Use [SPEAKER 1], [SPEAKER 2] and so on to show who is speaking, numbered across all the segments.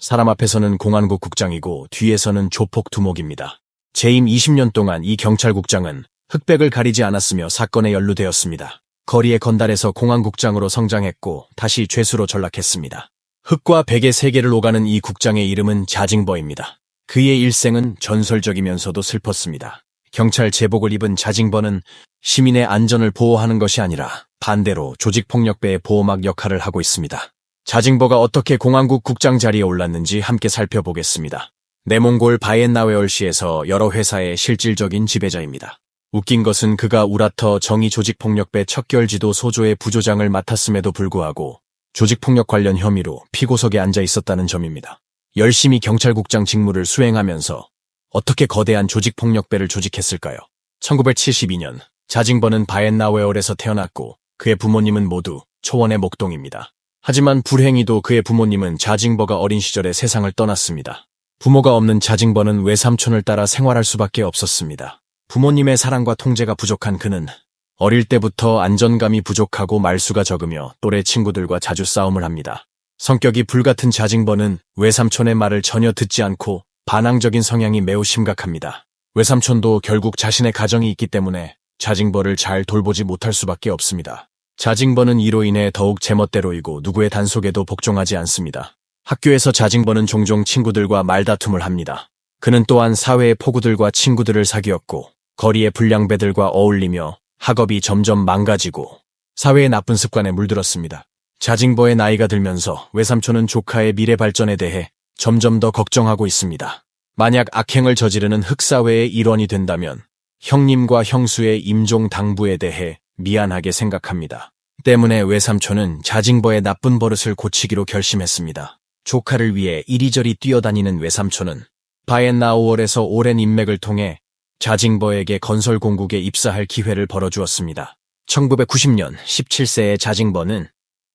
[SPEAKER 1] 사람 앞에서는 공안국 국장이고 뒤에서는 조폭 두목입니다. 재임 20년 동안 이 경찰국장은 흑백을 가리지 않았으며 사건에 연루되었습니다. 거리의 건달에서 공안국장으로 성장했고 다시 죄수로 전락했습니다. 흑과 백의 세계를 오가는 이 국장의 이름은 자징버입니다. 그의 일생은 전설적이면서도 슬펐습니다. 경찰 제복을 입은 자징버는 시민의 안전을 보호하는 것이 아니라 반대로 조직폭력배의 보호막 역할을 하고 있습니다. 자징버가 어떻게 공안국 국장 자리에 올랐는지 함께 살펴보겠습니다. 내몽골 바이엔나웨얼시에서 여러 회사의 실질적인 지배자입니다. 웃긴 것은 그가 우라터 정의 조직폭력배 척결지도 소조의 부조장을 맡았음에도 불구하고 조직폭력 관련 혐의로 피고석에 앉아 있었다는 점입니다. 열심히 경찰국장 직무를 수행하면서 어떻게 거대한 조직폭력배를 조직했을까요? 1972년 자징버는 바이엔나웨얼에서 태어났고 그의 부모님은 모두 초원의 목동입니다. 하지만 불행히도 그의 부모님은 자징버가 어린 시절에 세상을 떠났습니다. 부모가 없는 자징버는 외삼촌을 따라 생활할 수밖에 없었습니다. 부모님의 사랑과 통제가 부족한 그는 어릴 때부터 안전감이 부족하고 말수가 적으며 또래 친구들과 자주 싸움을 합니다. 성격이 불같은 자징버는 외삼촌의 말을 전혀 듣지 않고 반항적인 성향이 매우 심각합니다. 외삼촌도 결국 자신의 가정이 있기 때문에 자징버를 잘 돌보지 못할 수밖에 없습니다. 자징버는 이로 인해 더욱 제멋대로이고 누구의 단속에도 복종하지 않습니다. 학교에서 자징버는 종종 친구들과 말다툼을 합니다. 그는 또한 사회의 포구들과 친구들을 사귀었고 거리의 불량배들과 어울리며 학업이 점점 망가지고 사회의 나쁜 습관에 물들었습니다. 자징버의 나이가 들면서 외삼촌은 조카의 미래 발전에 대해 점점 더 걱정하고 있습니다. 만약 악행을 저지르는 흑사회의 일원이 된다면 형님과 형수의 임종 당부에 대해 미안하게 생각합니다. 때문에 외삼촌은 자징버의 나쁜 버릇을 고치기로 결심했습니다. 조카를 위해 이리저리 뛰어다니는 외삼촌은 바이엔나웨얼에서 오랜 인맥을 통해 자징버에게 건설공국에 입사할 기회를 벌어주었습니다. 1990년 17세의 자징버는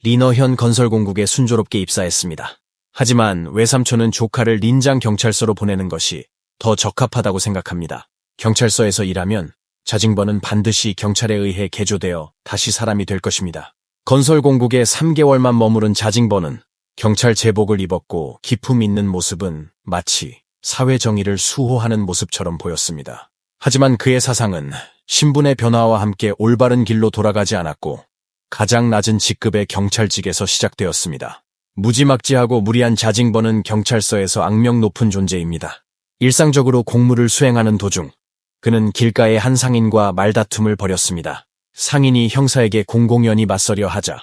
[SPEAKER 1] 리너현 건설공국에 순조롭게 입사했습니다. 하지만 외삼촌은 조카를 린장 경찰서로 보내는 것이 더 적합하다고 생각합니다. 경찰서에서 일하면 자징버는 반드시 경찰에 의해 개조되어 다시 사람이 될 것입니다. 건설공국에 3개월만 머무른 자징버는 경찰 제복을 입었고 기품 있는 모습은 마치 사회정의를 수호하는 모습처럼 보였습니다. 하지만 그의 사상은 신분의 변화와 함께 올바른 길로 돌아가지 않았고 가장 낮은 직급의 경찰직에서 시작되었습니다. 무지막지하고 무리한 자징버는 경찰서에서 악명 높은 존재입니다. 일상적으로 공무를 수행하는 도중 그는 길가의 한 상인과 말다툼을 벌였습니다. 상인이 형사에게 공공연히 맞서려 하자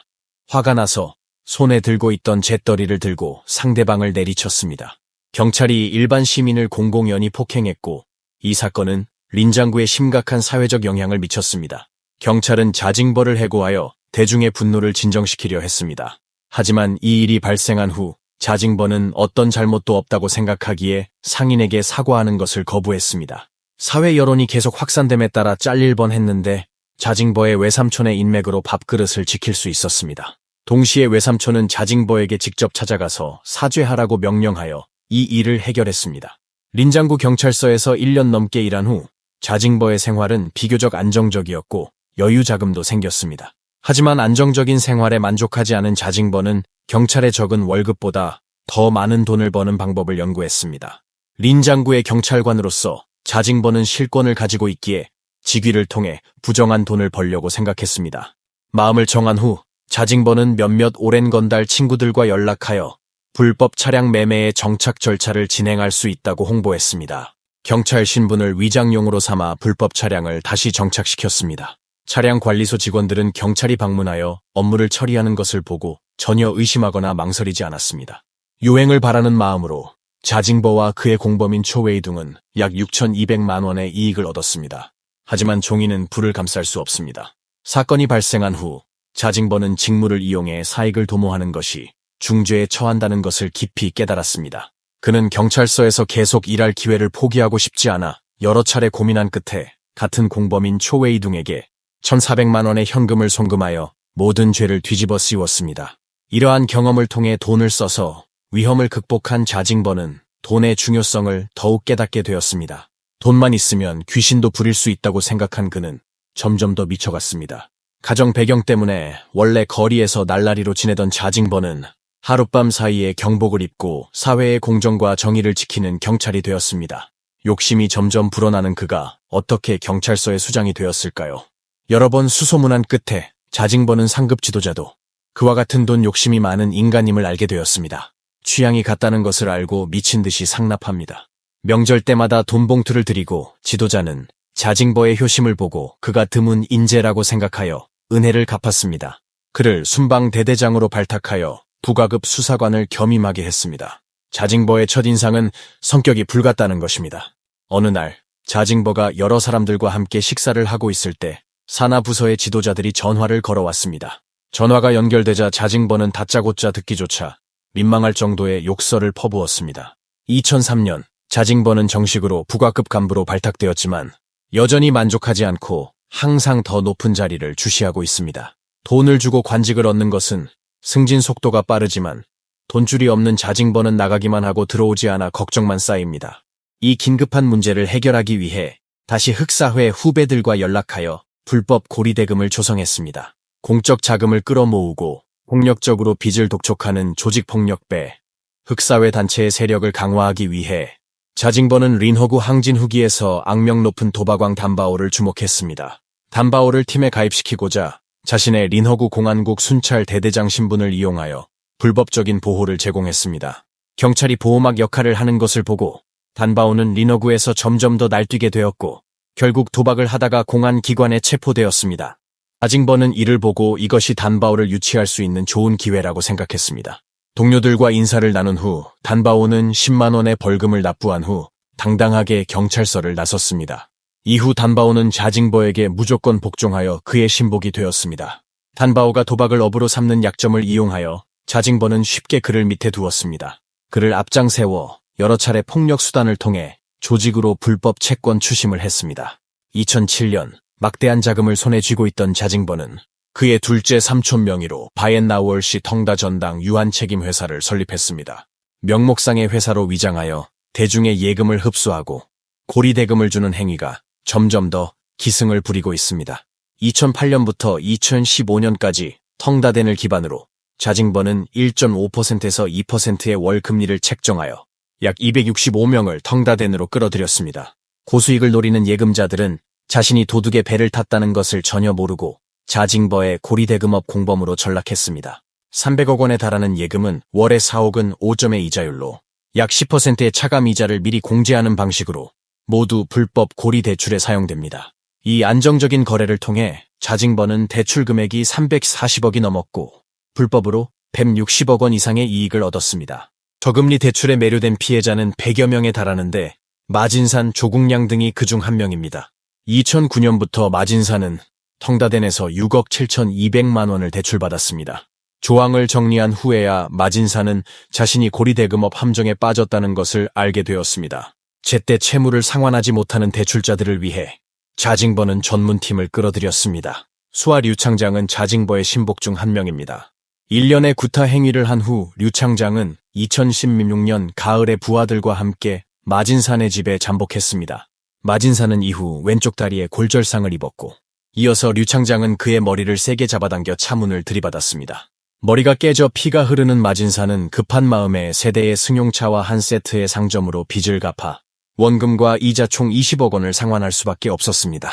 [SPEAKER 1] 화가 나서 손에 들고 있던 잿더리를 들고 상대방을 내리쳤습니다. 경찰이 일반 시민을 공공연히 폭행했고 이 사건은 린장구에 심각한 사회적 영향을 미쳤습니다. 경찰은 자징버를 해고하여 대중의 분노를 진정시키려 했습니다. 하지만 이 일이 발생한 후 자징버는 어떤 잘못도 없다고 생각하기에 상인에게 사과하는 것을 거부했습니다. 사회 여론이 계속 확산됨에 따라 잘릴 뻔했는데 자징버의 외삼촌의 인맥으로 밥그릇을 지킬 수 있었습니다. 동시에 외삼촌은 자징버에게 직접 찾아가서 사죄하라고 명령하여 이 일을 해결했습니다. 린장구 경찰서에서 1년 넘게 일한 후 자징버의 생활은 비교적 안정적이었고 여유 자금도 생겼습니다. 하지만 안정적인 생활에 만족하지 않은 자징버는 경찰의 적은 월급보다 더 많은 돈을 버는 방법을 연구했습니다. 린장구의 경찰관으로서 자징버는 실권을 가지고 있기에 직위를 통해 부정한 돈을 벌려고 생각했습니다. 마음을 정한 후 자징버는 몇몇 오랜 건달 친구들과 연락하여 불법 차량 매매의 정착 절차를 진행할 수 있다고 홍보했습니다. 경찰 신분을 위장용으로 삼아 불법 차량을 다시 정착시켰습니다. 차량 관리소 직원들은 경찰이 방문하여 업무를 처리하는 것을 보고 전혀 의심하거나 망설이지 않았습니다. 요행을 바라는 마음으로 자징버와 그의 공범인 초웨이둥은 약 6,200만 원의 이익을 얻었습니다. 하지만 종이는 불을 감쌀 수 없습니다. 사건이 발생한 후 자징버는 직무를 이용해 사익을 도모하는 것이 중죄에 처한다는 것을 깊이 깨달았습니다. 그는 경찰서에서 계속 일할 기회를 포기하고 싶지 않아 여러 차례 고민한 끝에 같은 공범인 초웨이둥에게 1,400만 원의 현금을 송금하여 모든 죄를 뒤집어 씌웠습니다. 이러한 경험을 통해 돈을 써서 위험을 극복한 자징버는 돈의 중요성을 더욱 깨닫게 되었습니다. 돈만 있으면 귀신도 부릴 수 있다고 생각한 그는 점점 더 미쳐갔습니다. 가정 배경 때문에 원래 거리에서 날라리로 지내던 자징버는 하룻밤 사이에 경복을 입고 사회의 공정과 정의를 지키는 경찰이 되었습니다. 욕심이 점점 불어나는 그가 어떻게 경찰서의 수장이 되었을까요? 여러 번 수소문한 끝에 자징버는 상급 지도자도 그와 같은 돈 욕심이 많은 인간임을 알게 되었습니다. 취향이 같다는 것을 알고 미친 듯이 상납합니다. 명절 때마다 돈 봉투를 드리고 지도자는 자징버의 효심을 보고 그가 드문 인재라고 생각하여 은혜를 갚았습니다. 그를 순방 대대장으로 발탁하여 부가급 수사관을 겸임하게 했습니다. 자징버의 첫인상은 성격이 불같다는 것입니다. 어느 날 자징버가 여러 사람들과 함께 식사를 하고 있을 때 산하 부서의 지도자들이 전화를 걸어왔습니다. 전화가 연결되자 자징버는 다짜고짜 듣기조차 민망할 정도의 욕설을 퍼부었습니다. 2003년 자징버는 정식으로 부가급 간부로 발탁되었지만 여전히 만족하지 않고 항상 더 높은 자리를 주시하고 있습니다. 돈을 주고 관직을 얻는 것은 승진 속도가 빠르지만 돈줄이 없는 자징버는 나가기만 하고 들어오지 않아 걱정만 쌓입니다. 이 긴급한 문제를 해결하기 위해 다시 흑사회 후배들과 연락하여 불법 고리대금을 조성했습니다. 공적 자금을 끌어모으고 폭력적으로 빚을 독촉하는 조직폭력배, 흑사회 단체의 세력을 강화하기 위해 자징버는 린허구 항진 후기에서 악명 높은 도박왕 단바오를 주목했습니다. 단바오를 팀에 가입시키고자 자신의 린허구 공안국 순찰 대대장 신분을 이용하여 불법적인 보호를 제공했습니다. 경찰이 보호막 역할을 하는 것을 보고 단바오는 린허구에서 점점 더 날뛰게 되었고 결국 도박을 하다가 공안기관에 체포되었습니다. 자징버는 이를 보고 이것이 단바오를 유치할 수 있는 좋은 기회라고 생각했습니다. 동료들과 인사를 나눈 후 단바오는 10만 원의 벌금을 납부한 후 당당하게 경찰서를 나섰습니다. 이후 단바오는 자징버에게 무조건 복종하여 그의 신복이 되었습니다. 단바오가 도박을 업으로 삼는 약점을 이용하여 자징버는 쉽게 그를 밑에 두었습니다. 그를 앞장 세워 여러 차례 폭력 수단을 통해 조직으로 불법 채권 추심을 했습니다. 2007년 막대한 자금을 손에 쥐고 있던 자징버는 그의 둘째 삼촌 명의로 바옌나우얼시 텅다 전당 유한 책임 회사를 설립했습니다. 명목상의 회사로 위장하여 대중의 예금을 흡수하고 고리대금을 주는 행위가 점점 더 기승을 부리고 있습니다. 2008년부터 2015년까지 텅다덴을 기반으로 자징버는 1.5%에서 2%의 월 금리를 책정하여 약 265명을 텅다덴으로 끌어들였습니다. 고수익을 노리는 예금자들은 자신이 도둑의 배를 탔다는 것을 전혀 모르고 자징버의 고리대금업 공범으로 전락했습니다. 300억 원에 달하는 예금은 월에 4억은 5점의 이자율로 약 10%의 차감 이자를 미리 공제하는 방식으로 모두 불법 고리 대출에 사용됩니다. 이 안정적인 거래를 통해 자징버는 대출 금액이 340억이 넘었고 불법으로 160억 원 이상의 이익을 얻었습니다. 저금리 대출에 매료된 피해자는 100여 명에 달하는데 마진산, 조국량 등이 그중 한 명입니다. 2009년부터 마진산은 텅다덴에서 6억 7,200만 원을 대출받았습니다. 조항을 정리한 후에야 마진산은 자신이 고리대금업 함정에 빠졌다는 것을 알게 되었습니다. 제때 채무를 상환하지 못하는 대출자들을 위해 자징버는 전문팀을 끌어들였습니다. 수아 류창장은 자징버의 신복 중 한 명입니다. 1년의 구타 행위를 한 후 류창장은 2016년 가을에 부하들과 함께 마진산의 집에 잠복했습니다. 마진산은 이후 왼쪽 다리에 골절상을 입었고 이어서 류창장은 그의 머리를 세게 잡아당겨 차문을 들이받았습니다. 머리가 깨져 피가 흐르는 마진산은 급한 마음에 세대의 승용차와 한 세트의 상점으로 빚을 갚아 원금과 이자 총 20억 원을 상환할 수밖에 없었습니다.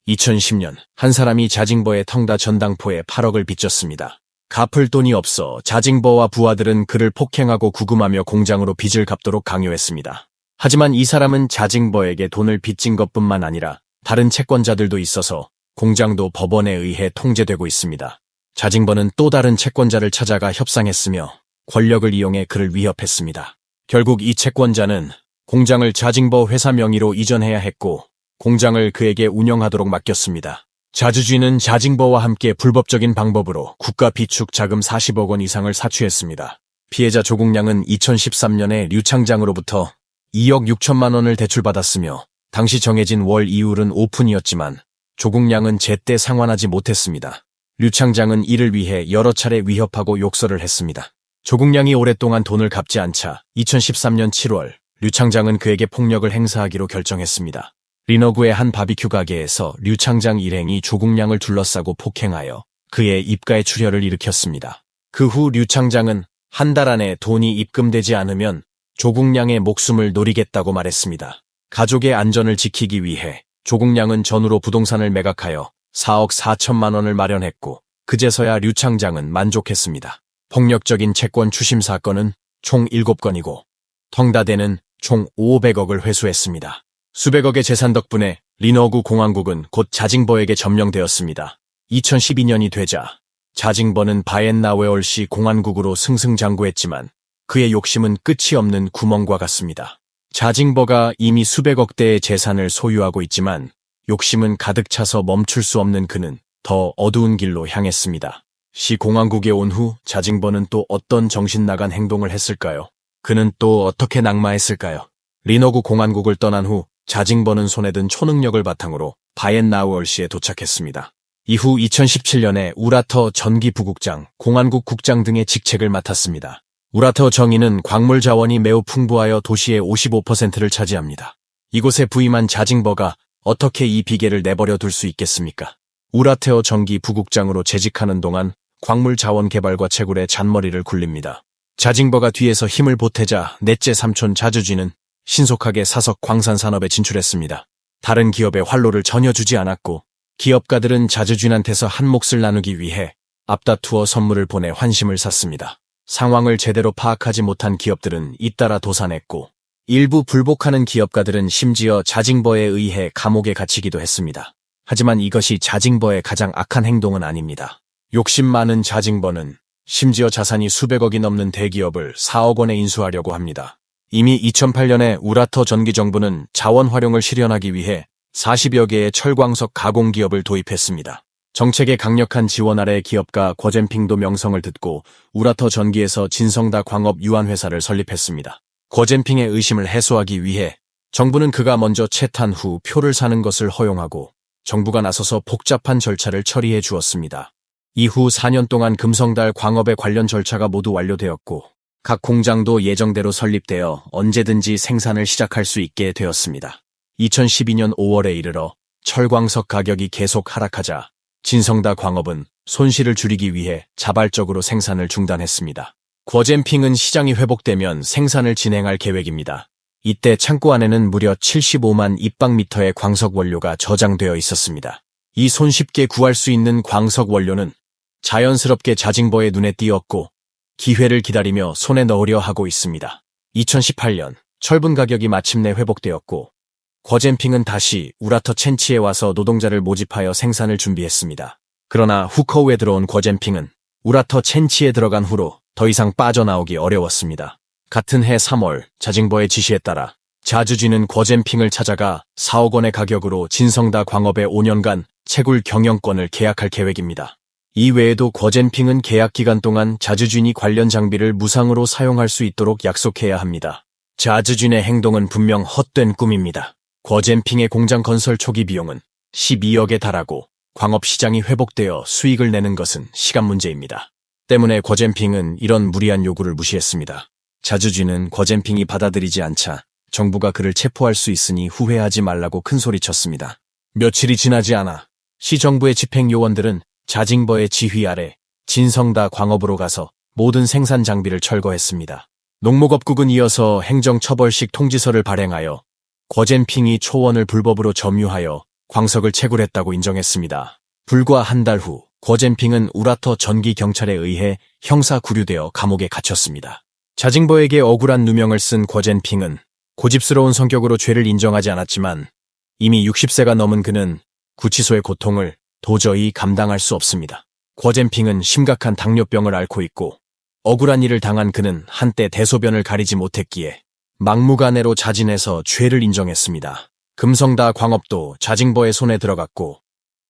[SPEAKER 1] 2010년 한 사람이 자징버의 텅다 전당포에 8억을 빚졌습니다. 갚을 돈이 없어 자징버와 부하들은 그를 폭행하고 구금하며 공장으로 빚을 갚도록 강요했습니다. 하지만 이 사람은 자징버에게 돈을 빚진 것뿐만 아니라 다른 채권자들도 있어서 공장도 법원에 의해 통제되고 있습니다. 자징버는 또 다른 채권자를 찾아가 협상했으며 권력을 이용해 그를 위협했습니다. 결국 이 채권자는 공장을 자징버 회사 명의로 이전해야 했고 공장을 그에게 운영하도록 맡겼습니다. 자주쥐는 자징버와 함께 불법적인 방법으로 국가 비축 자금 40억 원 이상을 사취했습니다. 피해자 조국량은 2013년에 류창장으로부터 2억 6천만 원을 대출받았으며 당시 정해진 월 이율은 오픈이었지만 조국량은 제때 상환하지 못했습니다. 류창장은 이를 위해 여러 차례 위협하고 욕설을 했습니다. 조국량이 오랫동안 돈을 갚지 않자 2013년 7월 류창장은 그에게 폭력을 행사하기로 결정했습니다. 린허구의 한 바비큐 가게에서 류창장 일행이 조국량을 둘러싸고 폭행하여 그의 입가에 출혈을 일으켰습니다. 그 후 류창장은 한 달 안에 돈이 입금되지 않으면 조국량의 목숨을 노리겠다고 말했습니다. 가족의 안전을 지키기 위해 조국량은 전후로 부동산을 매각하여 4억 4천만 원을 마련했고 그제서야 류창장은 만족했습니다. 폭력적인 채권 추심 사건은 총 7건이고 텅다대는 총 500억을 회수했습니다. 수백억의 재산 덕분에 리너구 공항국은 곧 자징버에게 점령되었습니다. 2012년이 되자 자징버는 바엔나웨얼시 공항국으로 승승장구했지만 그의 욕심은 끝이 없는 구멍과 같습니다. 자징버가 이미 수백억대의 재산을 소유하고 있지만 욕심은 가득 차서 멈출 수 없는 그는 더 어두운 길로 향했습니다. 시 공항국에 온 후 자징버는 또 어떤 정신나간 행동을 했을까요? 그는 또 어떻게 낙마했을까요? 리너구 공항국을 떠난 후 자징버는 손에 든 초능력을 바탕으로 바엔나우얼시에 도착했습니다. 이후 2017년에 우라터 전기 부국장, 공안국 국장 등의 직책을 맡았습니다. 우라터 정의는 광물 자원이 매우 풍부하여 도시의 55%를 차지합니다. 이곳에 부임한 자징버가 어떻게 이 비계를 내버려 둘 수 있겠습니까? 우라테어 전기 부국장으로 재직하는 동안 광물 자원 개발과 채굴에 잔머리를 굴립니다. 자징버가 뒤에서 힘을 보태자 넷째 삼촌 자주쥐는 신속하게 사석 광산 산업에 진출했습니다. 다른 기업에 활로를 전혀 주지 않았고 기업가들은 자주쥐한테서 한 몫을 나누기 위해 앞다투어 선물을 보내 환심을 샀습니다. 상황을 제대로 파악하지 못한 기업들은 잇따라 도산했고 일부 불복하는 기업가들은 심지어 자징버에 의해 감옥에 갇히기도 했습니다. 하지만 이것이 자징버의 가장 악한 행동은 아닙니다. 욕심 많은 자징버는 심지어 자산이 수백억이 넘는 대기업을 4억 원에 인수하려고 합니다. 이미 2008년에 우라터 전기정부는 자원 활용을 실현하기 위해 40여 개의 철광석 가공기업을 도입했습니다. 정책의 강력한 지원 아래 기업가 궈젠핑도 명성을 듣고 우라터 전기에서 진성다 광업 유한회사를 설립했습니다. 궈젠핑의 의심을 해소하기 위해 정부는 그가 먼저 채탄 후 표를 사는 것을 허용하고 정부가 나서서 복잡한 절차를 처리해 주었습니다. 이후 4년 동안 금성달 광업의 관련 절차가 모두 완료되었고 각 공장도 예정대로 설립되어 언제든지 생산을 시작할 수 있게 되었습니다. 2012년 5월에 이르러 철광석 가격이 계속 하락하자 진성다 광업은 손실을 줄이기 위해 자발적으로 생산을 중단했습니다. 궈젠핑은 시장이 회복되면 생산을 진행할 계획입니다. 이때 창고 안에는 무려 75만 입방미터의 광석 원료가 저장되어 있었습니다. 이 손쉽게 구할 수 있는 광석 원료는 자연스럽게 자징버의 눈에 띄었고 기회를 기다리며 손에 넣으려 하고 있습니다. 2018년 철분 가격이 마침내 회복되었고 궈젠핑은 다시 우라터 첸치에 와서 노동자를 모집하여 생산을 준비했습니다. 그러나 후커우에 들어온 궈젠핑은 우라터 첸치에 들어간 후로 더 이상 빠져나오기 어려웠습니다. 같은 해 3월 자징버의 지시에 따라 자주쥐는 궈젠핑을 찾아가 4억 원의 가격으로 진성다 광업의 5년간 채굴 경영권을 계약할 계획입니다. 이 외에도 궈젠핑은 계약 기간 동안 자주쥐이 관련 장비를 무상으로 사용할 수 있도록 약속해야 합니다. 자주쥐의 행동은 분명 헛된 꿈입니다. 궈젠핑의 공장 건설 초기 비용은 12억에 달하고 광업 시장이 회복되어 수익을 내는 것은 시간 문제입니다. 때문에 궈젠핑은 이런 무리한 요구를 무시했습니다. 자주쥐는 궈젠핑이 받아들이지 않자 정부가 그를 체포할 수 있으니 후회하지 말라고 큰소리쳤습니다. 며칠이 지나지 않아 시정부의 집행요원들은 자징버의 지휘 아래 진성다 광업으로 가서 모든 생산 장비를 철거했습니다. 농목업국은 이어서 행정처벌식 통지서를 발행하여 궈젠핑이 초원을 불법으로 점유하여 광석을 채굴했다고 인정했습니다. 불과 한 달 후 궈젠핑은 우라터 전기경찰에 의해 형사 구류되어 감옥에 갇혔습니다. 자징버에게 억울한 누명을 쓴 궈젠핑은 고집스러운 성격으로 죄를 인정하지 않았지만 이미 60세가 넘은 그는 구치소의 고통을 도저히 감당할 수 없습니다. 궈젠핑은 심각한 당뇨병을 앓고 있고 억울한 일을 당한 그는 한때 대소변을 가리지 못했기에 막무가내로 자진해서 죄를 인정했습니다. 금성다 광업도 자징버의 손에 들어갔고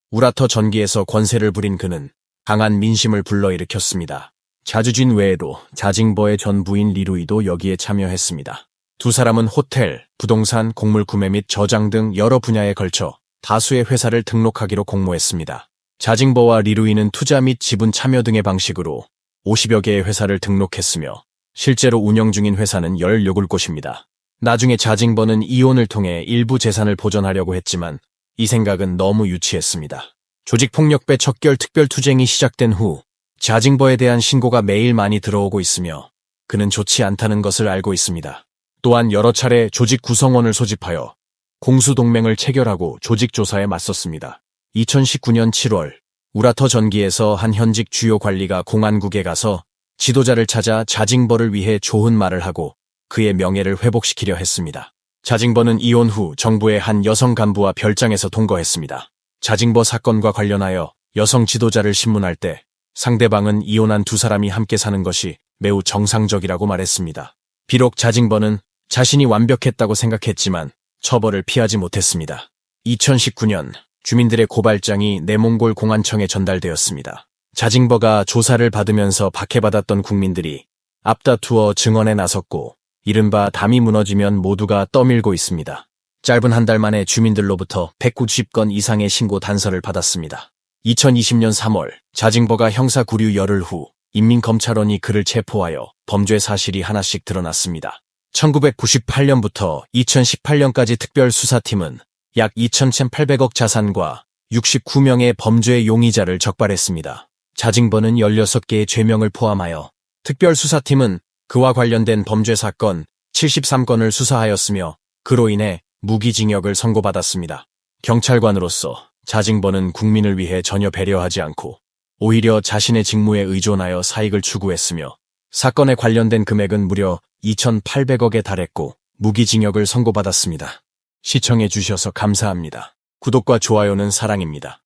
[SPEAKER 1] 우라터 전기에서 권세를 부린 그는 강한 민심을 불러일으켰습니다. 자주쥔 외에도 자징버의 전 부인 리루이도 여기에 참여했습니다. 두 사람은 호텔, 부동산, 곡물 구매 및 저장 등 여러 분야에 걸쳐 다수의 회사를 등록하기로 공모했습니다. 자징버와 리루이는 투자 및 지분 참여 등의 방식으로 50여 개의 회사를 등록했으며 실제로 운영 중인 회사는 17곳입니다. 나중에 자징버는 이혼을 통해 일부 재산을 보전하려고 했지만 이 생각은 너무 유치했습니다. 조직폭력배 척결 특별투쟁이 시작된 후 자징버에 대한 신고가 매일 많이 들어오고 있으며 그는 좋지 않다는 것을 알고 있습니다. 또한 여러 차례 조직 구성원을 소집하여 공수동맹을 체결하고 조직 조사에 맞섰습니다. 2019년 7월 우라터 전기에서 한 현직 주요 관리가 공안국에 가서 지도자를 찾아 자징벌을 위해 좋은 말을 하고 그의 명예를 회복시키려 했습니다. 자징벌은 이혼 후 정부의 한 여성 간부와 별장에서 동거했습니다. 자징벌 사건과 관련하여 여성 지도자를 신문할 때 상대방은 이혼한 두 사람이 함께 사는 것이 매우 정상적이라고 말했습니다. 비록 자징벌은 자신이 완벽했다고 생각했지만 처벌을 피하지 못했습니다. 2019년 주민들의 고발장이 내몽골 공안청에 전달되었습니다. 자징벌가 조사를 받으면서 박해받았던 국민들이 앞다투어 증언에 나섰고 이른바 담이 무너지면 모두가 떠밀고 있습니다. 짧은 한 달 만에 주민들로부터 190건 이상의 신고 단서를 받았습니다. 2020년 3월 자징벌가 형사 구류 열흘 후 인민검찰원이 그를 체포하여 범죄 사실이 하나씩 드러났습니다. 1998년부터 2018년까지 특별수사팀은 약 2,800억 자산과 69명의 범죄 용의자를 적발했습니다. 자징벌은 16개의 죄명을 포함하여 특별수사팀은 그와 관련된 범죄 사건 73건을 수사하였으며 그로 인해 무기징역을 선고받았습니다. 경찰관으로서 자징벌은 국민을 위해 전혀 배려하지 않고 오히려 자신의 직무에 의존하여 사익을 추구했으며 사건에 관련된 금액은 무려 2,800억에 달했고 무기징역을 선고받았습니다. 시청해 주셔서 감사합니다. 구독과 좋아요는 사랑입니다.